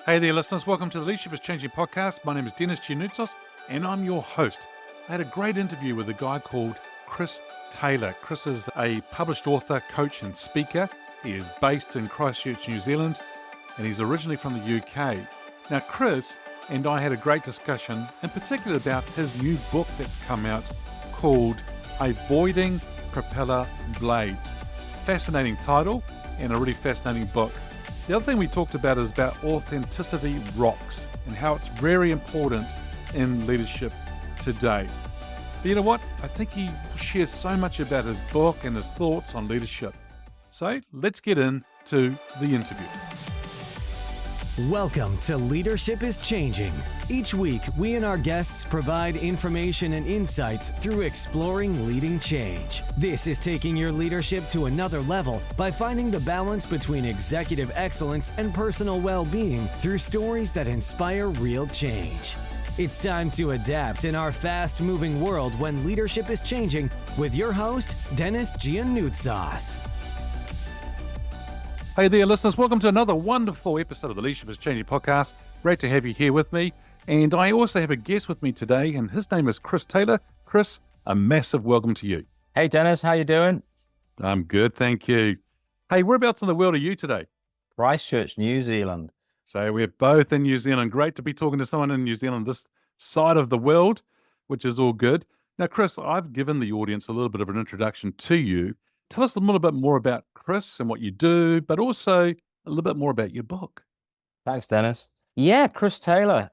Hey there, listeners. Welcome to the Leadership is Changing podcast. My name is Denis and I'm your host. I had a great interview with a guy called Chris Taylor. Chris is a published author, coach, and speaker. He is based in Christchurch, New Zealand, and he's originally from the UK. Now, Chris and I had a great discussion, in particular about his new book that's come out called Avoiding Propeller Blades. Fascinating title and a really fascinating book. The other thing we talked about is about authenticity rocks and how it's very important in leadership today. But you know what? I think he shares so much about his book and his thoughts on leadership. So let's get into the interview. Welcome to Leadership is Changing. Each week, we and our guests provide information and insights through exploring leading change. This is taking your leadership to another level by finding the balance between executive excellence and personal well-being through stories that inspire real change. It's time to adapt in our fast-moving world when leadership is changing with your host, Denis Giannoutsas. Hey there, listeners. Welcome to another wonderful episode of the Leadership is Changing podcast. Great to have you here with me. And I also have a guest with me today, and his name is Chris Taylor. Chris, a massive welcome to you. Hey, Denis, how you doing? I'm good, thank you. Hey, whereabouts in the world are you today? Christchurch, New Zealand. So we're both in New Zealand. Great to be talking to someone in New Zealand, this side of the world, which is all good. Now, Chris, I've given the audience a little bit of an introduction to you. Tell us a little bit more about Chris and what you do, but also a little bit more about your book. Thanks, Denis. Yeah, Chris Taylor,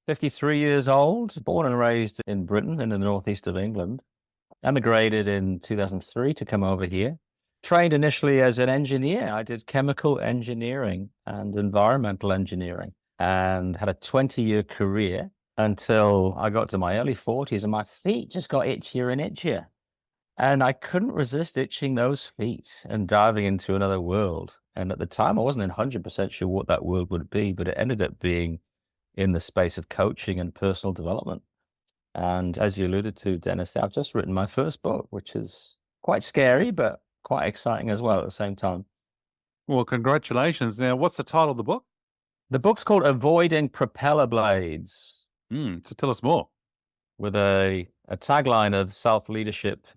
53 years old, born and raised in Britain in the northeast of England. Emigrated in 2003 to come over here. Trained initially as an engineer. I did chemical engineering and environmental engineering and had a 20-year career until I got to my early 40s and my feet just got itchier and itchier. And I couldn't resist itching those feet and diving into another world. And at the time, I wasn't 100% sure what that world would be, but it ended up being in the space of coaching and personal development. And as you alluded to, Denis, I've just written my first book, which is quite scary, but quite exciting as well at the same time. Well, congratulations. Now, what's the title of the book? The book's called Avoiding Propeller Blades. So tell us more. With a tagline of self-leadership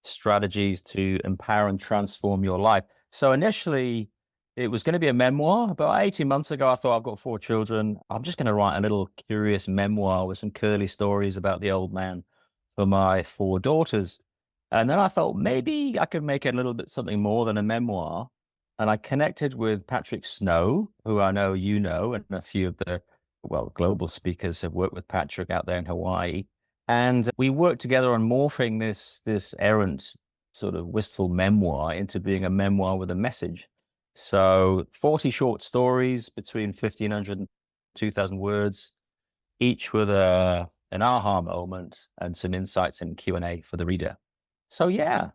strategies to empower and transform your life. So initially, it was going to be a memoir. About 18 months ago, I thought, I've got 4 children. I'm just going to write a little curious memoir with some curly stories about the old man for my 4 daughters. And then I thought maybe I could make it a little bit something more than a memoir. And I connected with Patrick Snow, who I know you know, and a few of the, global speakers have worked with Patrick out there in Hawaii. And we worked together on morphing this errant sort of wistful memoir into being a memoir with a message. So 40 short stories between 1,500 and 2,000 words, each with an aha moment and some insights and Q&A for the reader. So yeah,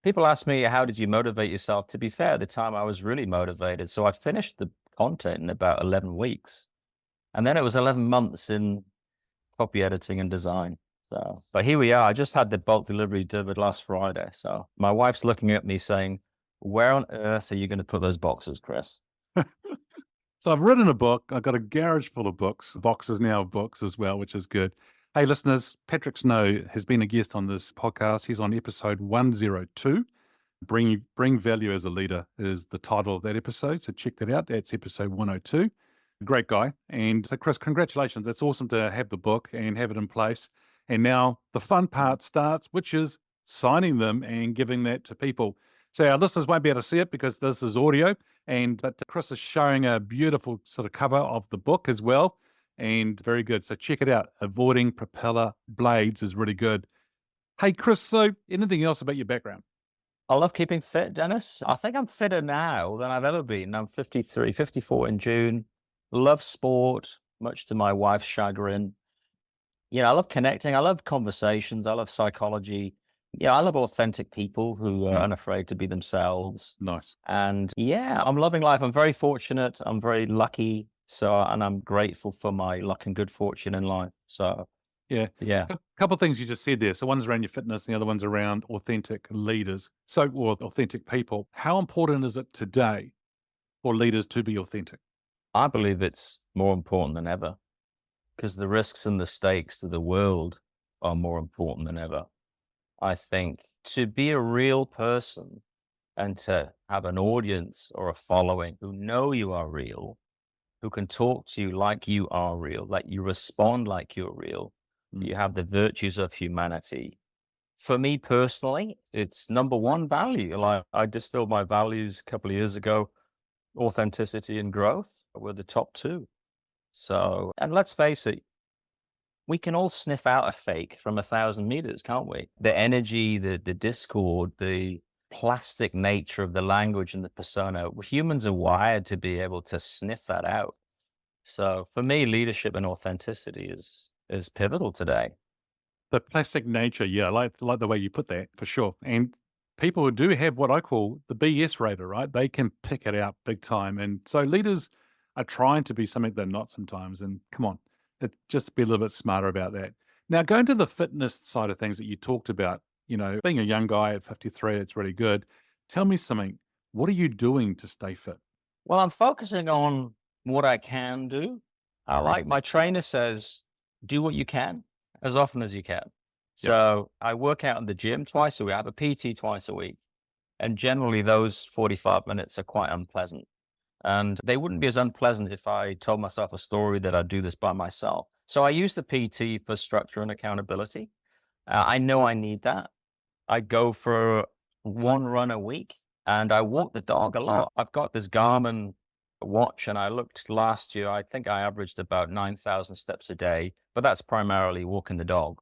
people ask me, how did you motivate yourself? To be fair, at the time I was really motivated. So I finished the content in about 11 weeks. And then it was 11 months in copy editing and design. So, but here we are. I just had the bulk delivery delivered last Friday. So my wife's looking at me saying, where on earth are you going to put those boxes, Chris? So I've written a book. I've got a garage full of books, boxes now of books as well, which is good. Hey, listeners, Patrick Snow has been a guest on this podcast. He's on episode 102. Bring Value as a Leader is the title of that episode. So check that out. That's episode 102. Great guy. And so, Chris, congratulations. It's awesome to have the book and have it in place. And now the fun part starts, which is signing them and giving that to people. So our listeners won't be able to see it because this is audio. But Chris is showing a beautiful sort of cover of the book as well. And very good. So check it out. Avoiding Propeller Blades is really good. Hey, Chris, so anything else about your background? I love keeping fit, Denis. I think I'm fitter now than I've ever been. I'm 53, 54 in June. Love sport, much to my wife's chagrin. I love connecting. I love conversations. I love psychology. I love authentic people who are unafraid to be themselves. Nice. And I'm loving life. I'm very fortunate. I'm very lucky. And I'm grateful for my luck and good fortune in life. So, yeah. A couple of things you just said there. So one's around your fitness and the other one's around authentic leaders. Or authentic people. How important is it today for leaders to be authentic? I believe it's more important than ever because the risks and the stakes to the world are more important than ever. I think to be a real person and to have an audience or a following who know you are real, who can talk to you like you are real, like you respond like you're real, Mm. you have the virtues of humanity. For me personally, it's number one value. Like I distilled my values a couple of years ago. Authenticity and growth were the top two. So, and let's face it, we can all sniff out a fake from 1,000 meters, can't we? The energy, the discord, the plastic nature of the language and the persona. Humans are wired to be able to sniff that out. So for me, leadership and authenticity is pivotal today. The plastic nature, yeah, I like the way you put that for sure. And people who do have what I call the BS radar, right? They can pick it out big time. And so leaders are trying to be something they're not sometimes. And come on, just be a little bit smarter about that. Now, going to the fitness side of things that you talked about, being a young guy at 53, it's really good. Tell me something. What are you doing to stay fit? Well, I'm focusing on what I can do. I like my trainer says, do what you can as often as you can. Yep. So I work out in the gym twice a week. I have a PT twice a week. And generally those 45 minutes are quite unpleasant. And they wouldn't be as unpleasant if I told myself a story that I'd do this by myself. So I use the PT for structure and accountability. I know I need that. I go for one run a week and I walk the dog a lot. I've got this Garmin watch and I looked last year, I think I averaged about 9,000 steps a day, but that's primarily walking the dog.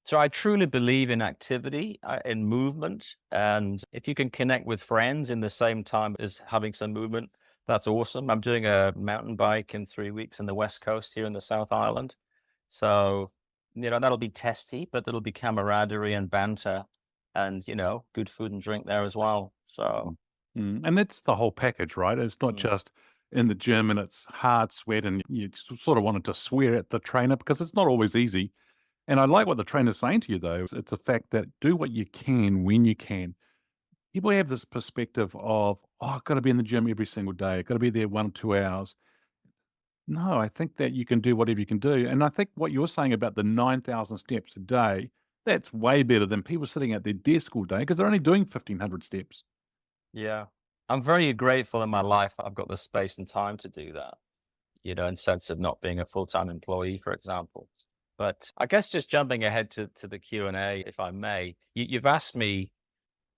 So I truly believe in activity, in movement. And if you can connect with friends in the same time as having some movement, that's awesome. I'm doing a mountain bike in 3 weeks in the West Coast here in the South Island. So, that'll be testy, but there'll be camaraderie and banter and, good food and drink there as well. So, And that's the whole package, right? It's not just in the gym and it's hard sweat and you sort of wanted to swear at the trainer because it's not always easy. And I like what the trainer's saying to you, though. It's a fact that do what you can when you can. People have this perspective of, oh, I've got to be in the gym every single day. I've got to be there 1 or 2 hours. No, I think that you can do whatever you can do. And I think what you're saying about the 9,000 steps a day, that's way better than people sitting at their desk all day because they're only doing 1,500 steps. yeah, I'm very grateful in my life. I've got the space and time to do that, in sense of not being a full-time employee, for example. But I guess just jumping ahead to the Q&A, if I may, you've asked me,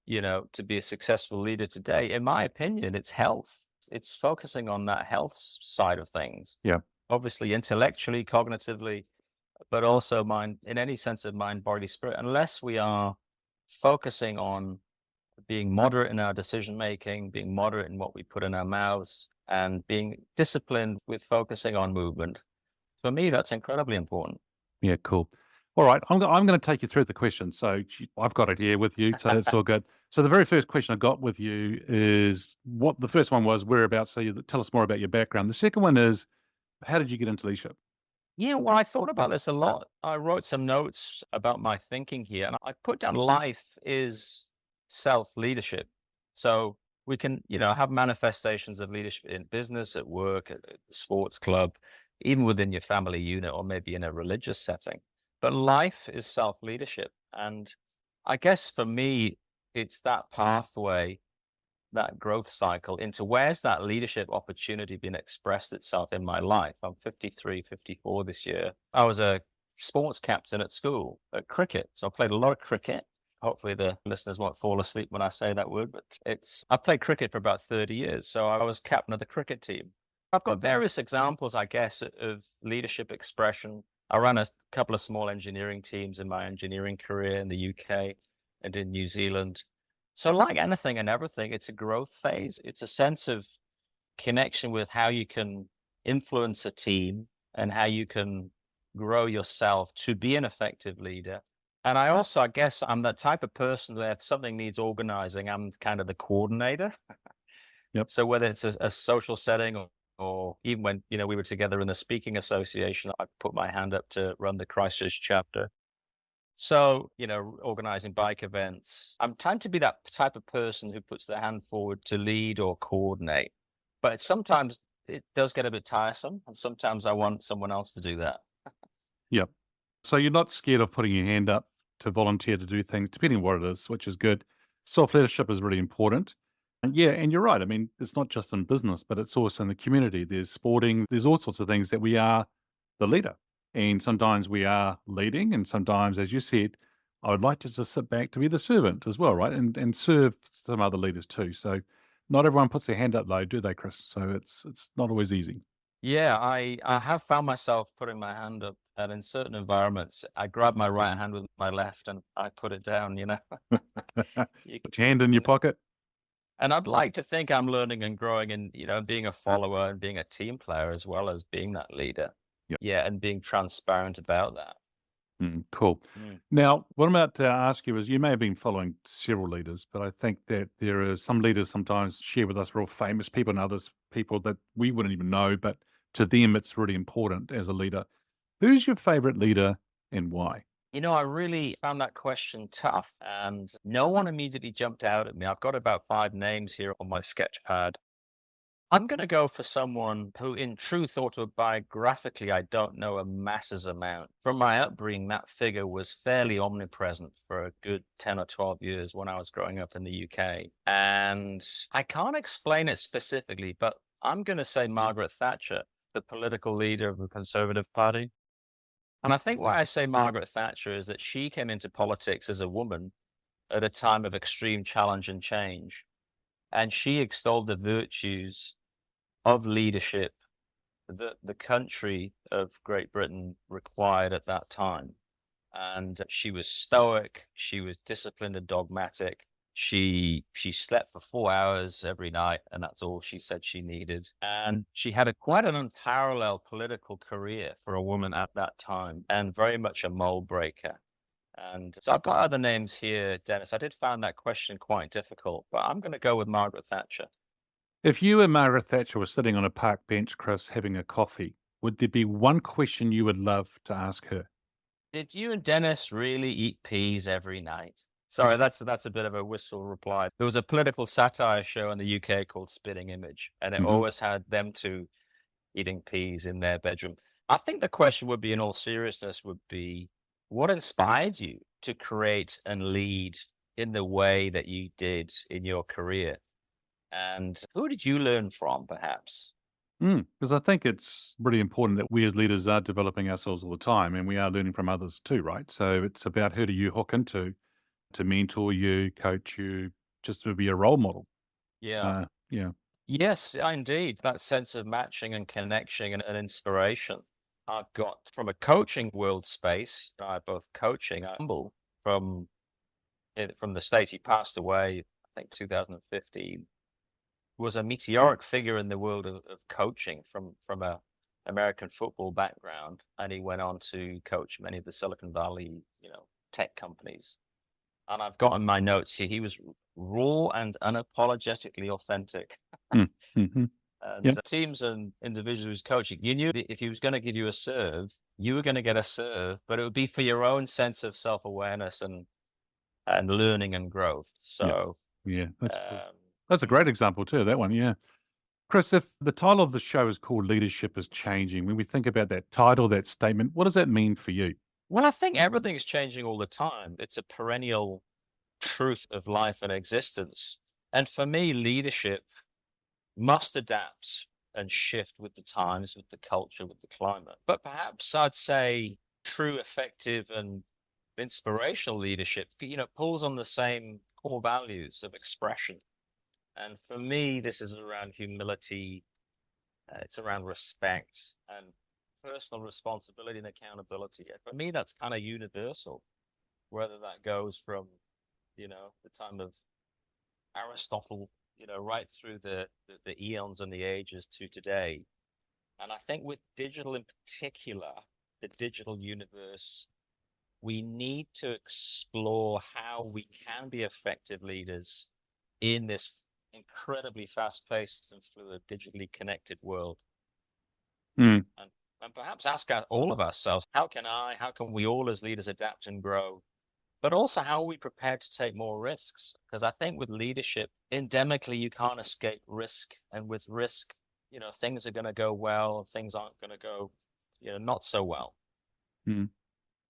to be a successful leader today. In my opinion, it's health. It's focusing on that health side of things. Yeah. Obviously, intellectually, cognitively, but also mind, in any sense of mind, body, spirit, unless we are focusing on being moderate in our decision making, being moderate in what we put in our mouths, and being disciplined with focusing on movement. For me, that's incredibly important. Yeah, cool. All right, I'm going to take you through the question. So I've got it here with you, so it's all good. So the very first question I got with you is what the first one was, whereabouts. So you tell us more about your background. The second one is, how did you get into leadership? Yeah, well, I thought about this a lot. I wrote some notes about my thinking here, and I put down life is self-leadership. So we can, have manifestations of leadership in business, at work, at the sports club, even within your family unit, or maybe in a religious setting. But life is self-leadership. And I guess for me, it's that pathway, that growth cycle into where's that leadership opportunity been expressed itself in my life. I'm 53, 54 this year. I was a sports captain at school at cricket. So I played a lot of cricket. Hopefully the listeners won't fall asleep when I say that word, but I played cricket for about 30 years. So I was captain of the cricket team. I've got various examples, I guess, of leadership expression. I ran a couple of small engineering teams in my engineering career in the UK and in New Zealand. So like anything and everything, it's a growth phase. It's a sense of connection with how you can influence a team and how you can grow yourself to be an effective leader. And I guess I'm that type of person that if something needs organizing, I'm kind of the coordinator. Yep. So whether it's a social setting or even when, we were together in the speaking association, I put my hand up to run the Christchurch chapter. So, organizing bike events, I'm trying to be that type of person who puts their hand forward to lead or coordinate. But sometimes it does get a bit tiresome, and sometimes I want someone else to do that. Yep. So you're not scared of putting your hand up to volunteer to do things, depending on what it is, which is good. Self-leadership is really important. And yeah, and you're right. I mean, it's not just in business, but it's also in the community. There's sporting, there's all sorts of things that we are the leader. And sometimes we are leading, and sometimes, as you said, I would like to just sit back to be the servant as well, right? And serve some other leaders too. So not everyone puts their hand up though, do they, Chris? So it's not always easy. Yeah, I have found myself putting my hand up, and in certain environments, I grab my right hand with my left and I put it down, you know. You, Put your hand in you your know, pocket. and I'd like to think I'm learning and growing and, being a follower and being a team player as well as being that leader. Yep. Yeah, and being transparent about that. Cool. Mm. Now, what I'm about to ask you is you may have been following several leaders, but I think that there are some leaders sometimes share with us real famous people and others people that we wouldn't even know, but to them it's really important as a leader. Who's your favorite leader and why? I really found that question tough, and no one immediately jumped out at me. I've got about 5 names here on my sketch pad. I'm going to go for someone who, in truth, autobiographically, I don't know a masses amount. From my upbringing, that figure was fairly omnipresent for a good 10 or 12 years when I was growing up in the UK. And I can't explain it specifically, but I'm going to say Margaret Thatcher, the political leader of the Conservative Party. And I think why I say Margaret Thatcher is that she came into politics as a woman at a time of extreme challenge and change. And she extolled the virtues of leadership that the country of Great Britain required at that time. And she was stoic, she was disciplined and dogmatic. She slept for 4 hours every night, and that's all she said she needed. And she had quite an unparalleled political career for a woman at that time, and very much a mold breaker. And so I've got other names here, Dennis. I did find that question quite difficult, but I'm going to go with Margaret Thatcher. If you and Margaret Thatcher were sitting on a park bench, Chris, having a coffee, would there be one question you would love to ask her? Did you and Dennis really eat peas every night? Sorry, that's a bit of a wistful reply. There was a political satire show in the UK called Spitting Image, and it Hmm. always had them two eating peas in their bedroom. I think the question would be, in all seriousness, would be what inspired you to create and lead in the way that you did in your career? And who did you learn from, perhaps? Because I think it's really important that we as leaders are developing ourselves all the time and we are learning from others too, right? So it's about who do you hook into to mentor you, coach you, just to be a role model. Yeah. Yeah. Yes, indeed. That sense of matching and connection and inspiration. I've got from a coaching world space, both coaching, humble from the States. He passed away, I think 2015, was a meteoric figure in the world of coaching from a American football background. And he went on to coach many of the Silicon Valley, tech companies. And I've got in my notes here, he was raw and unapologetically authentic. Mm, hmm. And Yeah. teams and individuals he was coaching, you knew that if he was going to give you a serve, you were going to get a serve, but it would be for your own sense of self-awareness and learning and growth. Yeah. So, Yeah. That's cool. um, That's a great example too, that one. Yeah. Chris, if the title of the show is called Leadership is Changing, when we think about that title, that statement, what does that mean for you? well, I think everything's changing all the time. It's a perennial truth of life and existence. And for me, leadership must adapt and shift with the times, with the culture, with the climate. But perhaps I'd say true, effective, and inspirational leadership, pulls on the same core values of expression. And for me, this is around humility, it's around respect and personal responsibility and accountability. And for me, that's kind of universal, whether that goes from, the time of Aristotle, right through the eons and the ages to today. And I think with digital in particular, the digital universe, we need to explore how we can be effective leaders in this incredibly fast-paced and fluid, digitally connected world. Mm, And perhaps ask all of ourselves, how can we all as leaders adapt and grow? But also, how are we prepared to take more risks? Because I think with leadership, endemically, you can't escape risk. And with risk, things are going to go well, things aren't going to go, not so well. Mm.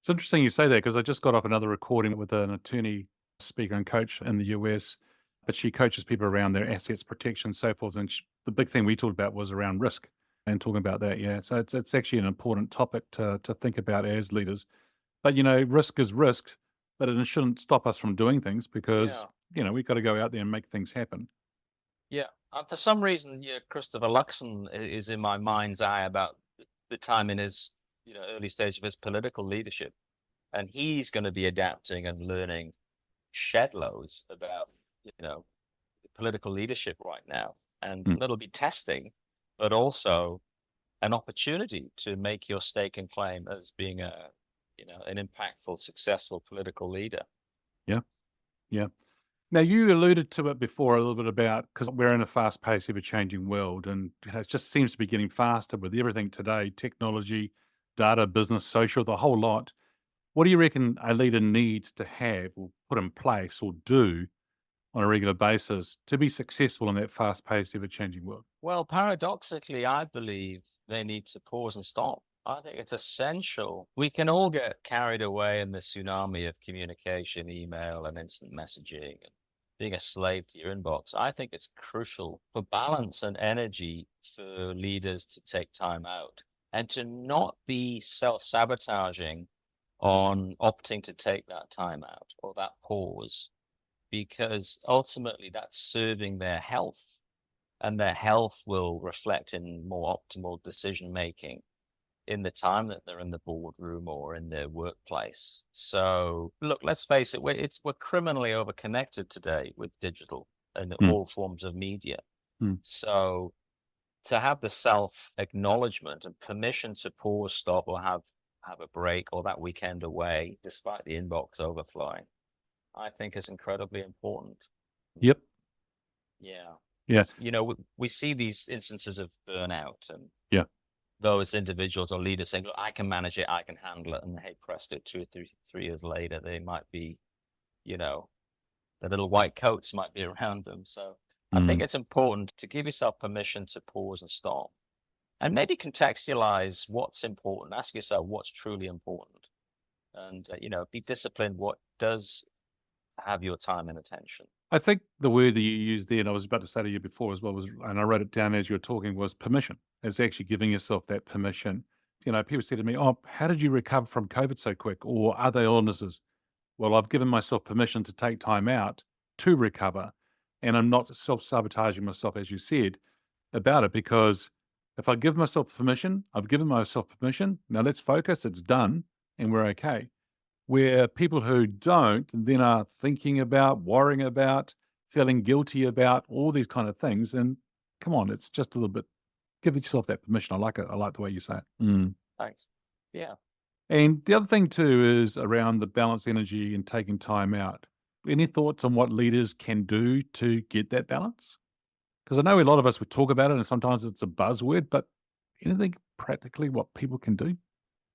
It's interesting you say that because I just got off another recording with an attorney, speaker, and coach in the US, but she coaches people around their assets protection and so forth. And the big thing we talked about was around risk and talking about that. Yeah. So it's actually an important topic to think about as leaders. But, risk is risk, but it shouldn't stop us from doing things because, Yeah. we've got to go out there and make things happen. Yeah. For some reason, Christopher Luxon is in my mind's eye about the time in his, early stage of his political leadership. And he's going to be adapting and learning shed loads about, political leadership right now. And Mm. that'll be testing, but also an opportunity to make your stake and claim as being an impactful, successful political leader. Yeah. Yeah. Now, you alluded to it before a little bit about because we're in a fast paced, ever changing world, and it just seems to be getting faster with everything today technology, data, business, social, the whole lot. What do you reckon a leader needs to have or put in place or do on a regular basis to be successful in that fast paced, ever changing world? Well, paradoxically, I believe they need to pause and stop. I think it's essential. We can all get carried away in the tsunami of communication, email, and instant messaging, and being a slave to your inbox. I think it's crucial for balance and energy for leaders to take time out and to not be self-sabotaging on opting to take that time out or that pause, because ultimately that's serving their health, and their health will reflect in more optimal decision making in the time that they're in the boardroom or in their workplace. So look, let's face it, we're criminally overconnected today with digital and Mm, all forms of media. mm, So to have the self acknowledgement and permission to pause, stop, or have a break or that weekend away, despite the inbox overflowing, I think is incredibly important. yep. Yeah. Yeah. Because, we see these instances of burnout and Yeah. those individuals or leaders saying, look, I can manage it, I can handle it. And hey, presto, 2 or 3 years later, they might be, you know, the little white coats might be around them. So I think Mm, it's important to give yourself permission to pause and stop and maybe contextualize what's important. Ask yourself what's truly important and, be disciplined. What does have your time and attention? I think the word that you used there, and I was about to say to you before as well, was, and I wrote it down as you were talking, was permission. It's actually giving yourself that permission. People say to me, "Oh, how did you recover from COVID so quick?" Or other illnesses. Well, I've given myself permission to take time out to recover, and I'm not self sabotaging myself, as you said, about it. Because if I give myself permission, I've given myself permission. Now let's focus. It's done, and we're okay. Where people who don't then are thinking about, worrying about, feeling guilty about all these kind of things. And come on, it's just a little bit, give yourself that permission. I like it. I like the way you say it. Mm. Thanks. Yeah. And the other thing too is around the balance energy and taking time out. Any thoughts on what leaders can do to get that balance? Because I know a lot of us would talk about it and sometimes it's a buzzword, but anything practically what people can do?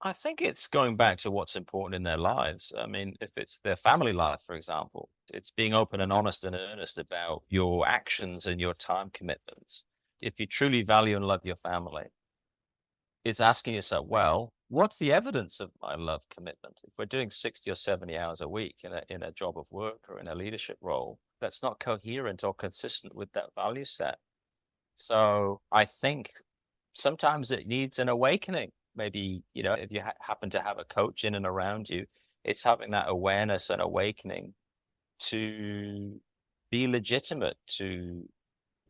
I think it's going back to what's important in their lives. I mean, if it's their family life, for example, it's being open and honest and earnest about your actions and your time commitments. If you truly value and love your family, it's asking yourself, well, what's the evidence of my love commitment? If we're doing 60 or 70 hours a week in a job of work or in a leadership role, that's not coherent or consistent with that value set. So I think sometimes it needs an awakening. Maybe, if you happen to have a coach in and around you, it's having that awareness and awakening to be legitimate to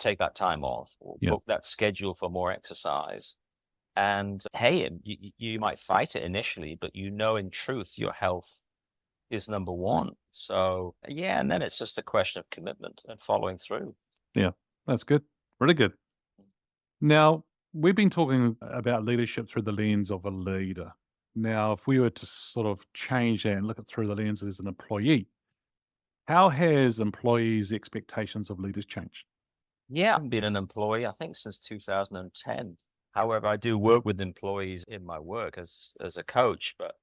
take that time off or Yeah. book that schedule for more exercise. And hey, you might fight it initially, but in truth, your health is number one. So yeah, and then it's just a question of commitment and following through. Yeah. That's good. Really good. Now, we've been talking about leadership through the lens of a leader. Now, if we were to sort of change that and look at through the lens as an employee, how has employees' expectations of leaders changed? Yeah, I've been an employee, I think, since 2010. However, I do work with employees in my work as a coach, but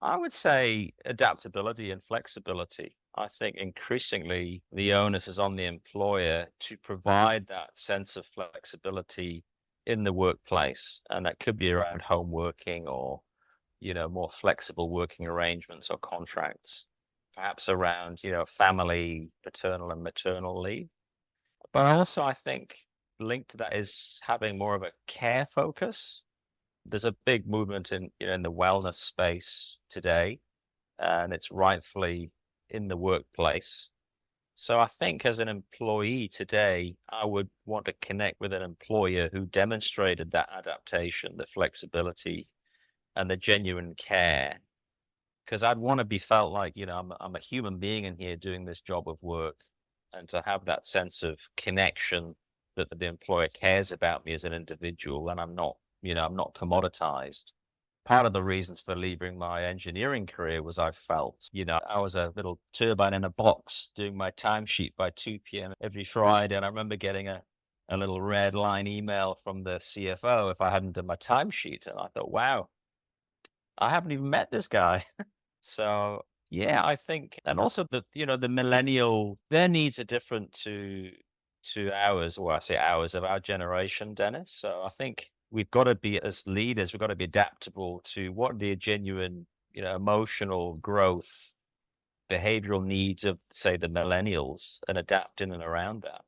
I would say adaptability and flexibility. I think increasingly the onus is on the employer to provide that sense of flexibility in the workplace. And that could be around home working or, more flexible working arrangements or contracts, perhaps around, family, paternal and maternal leave. But also, I think linked to that is having more of a care focus. There's a big movement in the wellness space today, and it's rightfully in the workplace. So I think as an employee today, I would want to connect with an employer who demonstrated that adaptation, the flexibility, and the genuine care. Because I'd want to be felt like, I'm a human being in here doing this job of work, and to have that sense of connection that the employer cares about me as an individual, and I'm not commoditized. Part of the reasons for leaving my engineering career was I felt, I was a little turbine in a box doing my timesheet by 2 p.m. every Friday. And I remember getting a little red line email from the CFO if I hadn't done my timesheet. And I thought, wow, I haven't even met this guy. So yeah, I think, and also the millennial, their needs are different to ours, or I say ours, of our generation, Dennis. So I think we've got to be, as leaders, we've got to be adaptable to what the genuine, emotional growth, behavioral needs of, say, the millennials, and adapt in and around that.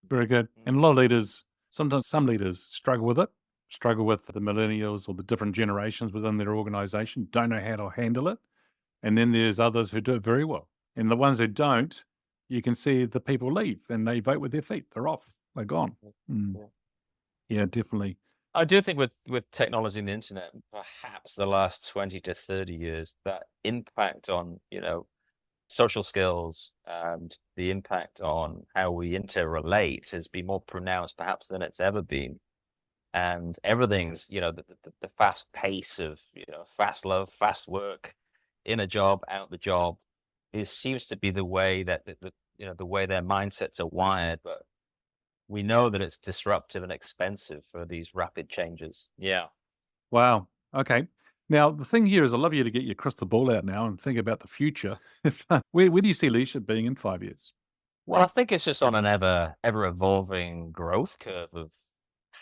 Very good. And a lot of leaders, sometimes some leaders struggle with it, struggle with the millennials or the different generations within their organization, don't know how to handle it. And then there's others who do it very well. And the ones who don't, you can see the people leave and they vote with their feet. They're off. They're gone. Mm. Yeah, definitely. I do think with technology and the internet, perhaps the last 20 to 30 years, that impact on, social skills and the impact on how we interrelate has been more pronounced perhaps than it's ever been. And everything's, the fast pace of, fast love, fast work, in a job, out the job, seems to be the way that the way their mindsets are wired. But we know that it's disruptive and expensive for these rapid changes. Yeah. Wow. Okay. Now, the thing here is I'd love you to get your crystal ball out now and think about the future. Where do you see leadership being in 5 years? Well, I think it's just on an ever evolving growth curve of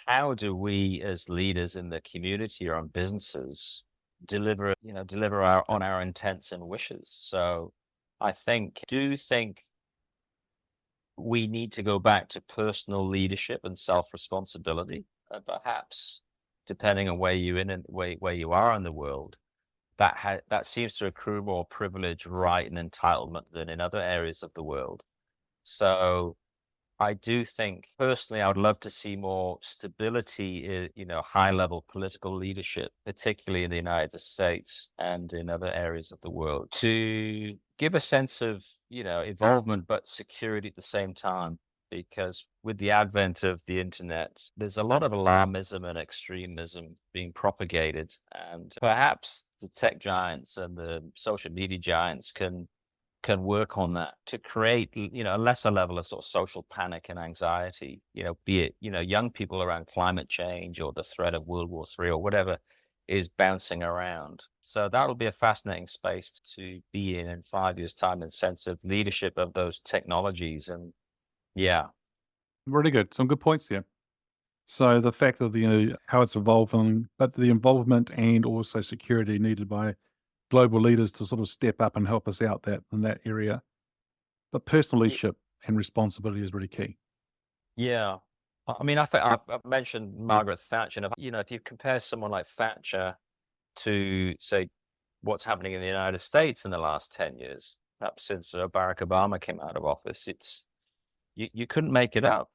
how do we as leaders in the community or on businesses deliver on our intents and wishes. So I do think we need to go back to personal leadership and self-responsibility, and perhaps depending on where you are in the world, that seems to accrue more privilege, right, and entitlement than in other areas of the world. So I do think personally, I would love to see more stability in, high-level political leadership, particularly in the United States and in other areas of the world, to give a sense of, involvement, but security at the same time. Because with the advent of the internet, there's a lot of alarmism and extremism being propagated. And perhaps the tech giants and the social media giants can work on that to create, a lesser level of sort of social panic and anxiety, be it, young people around climate change or the threat of World War III or whatever is bouncing around. So that'll be a fascinating space to be in 5 years' time, in sense of leadership of those technologies. And yeah. Really good. Some good points there. So the fact of how it's evolving, but the involvement and also security needed by global leaders to sort of step up and help us out in that area. But personal leadership and responsibility is really key. Yeah. I mean, I've mentioned Margaret Thatcher, and if you compare someone like Thatcher to, say, what's happening in the United States in the last 10 years, perhaps since Barack Obama came out of office, you couldn't make it up.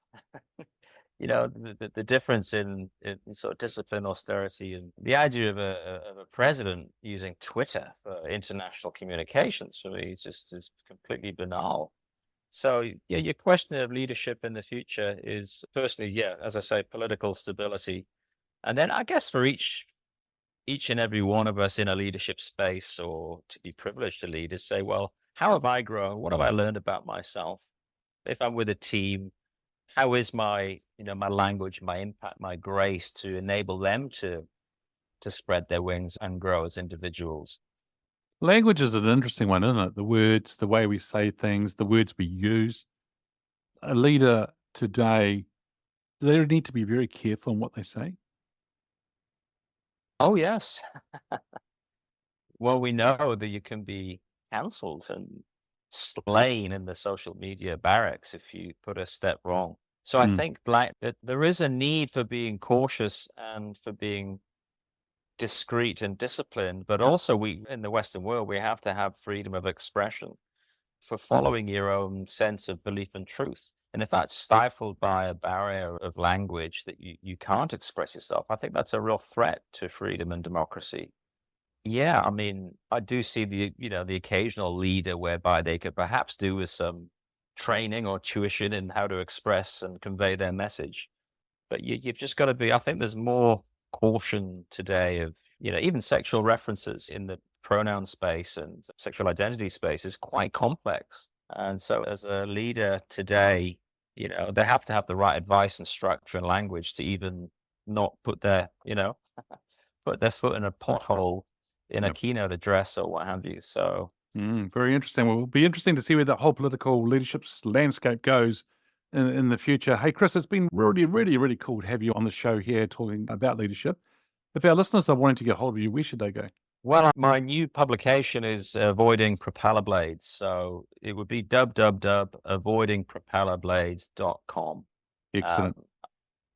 The difference in sort of discipline, austerity, and the idea of a president using Twitter for international communications, for me is completely banal. So yeah, your question of leadership in the future is firstly, as I say, political stability, and then I guess for each and every one of us in a leadership space, or to be privileged to lead, is say, well, how have I grown? What have I learned about myself? If I'm with a team, how is my language, my impact, my grace to enable them to spread their wings and grow as individuals? Language is an interesting one, isn't it? The words, the way we say things, the words we use. A leader today Do they need to be very careful in what they say? Oh, yes. Well, we know that you can be cancelled and slain in the social media barracks if you put a step wrong. So I Mm, think like that there is a need for being cautious and for being discreet and disciplined, but also we in the Western world we have to have freedom of expression for following your own sense of belief and truth. And if that's stifled by a barrier of language that you can't express yourself, I think that's a real threat to freedom and democracy. Yeah, I mean, I do see the occasional leader whereby they could perhaps do with some training or tuition in how to express and convey their message. But you've just got to be, I think there's more caution today of, even sexual references in the pronoun space and sexual identity space is quite complex. And so as a leader today, they have to have the right advice and structure and language to even not put put their foot in a pothole in a yep. keynote address or what have you. So Very interesting. Well, it'll be interesting to see where that whole political leadership landscape goes in the future. Hey, Chris, it's been really, really, really cool to have you on the show here talking about leadership. If our listeners are wanting to get hold of you, where should they go? well, my new publication is Avoiding Propeller Blades. So it would be www.avoidingpropellerblades.com. Um, Excellent.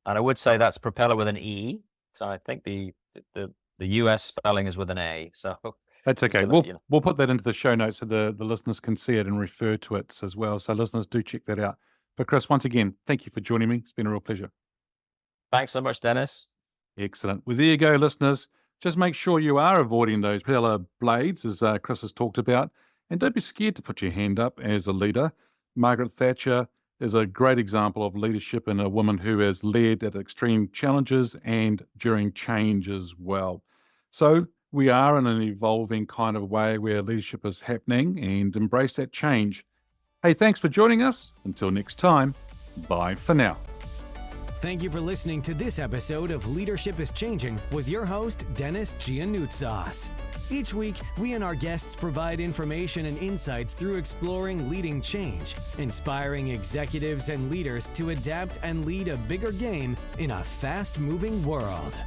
and I would say that's propeller with an E. So I think the US spelling is with an A. So That's okay. so We'll that, you know, we'll put that into the show notes so the listeners can see it and refer to it as well. So listeners, do check that out. But Chris, once again, thank you for joining me. It's been a real pleasure. thanks so much, Dennis. Excellent. Well, there you go, listeners. Just make sure you are avoiding those propeller blades, as Chris has talked about, and don't be scared to put your hand up as a leader. Margaret Thatcher is a great example of leadership and a woman who has led at extreme challenges and during change as well. So we are in an evolving kind of way where leadership is happening, and embrace that change. Hey, thanks for joining us. Until next time, bye for now. Thank you for listening to this episode of Leadership is Changing with your host, Denis Giannoutsas. Each week, we and our guests provide information and insights through exploring leading change, inspiring executives and leaders to adapt and lead a bigger game in a fast-moving world.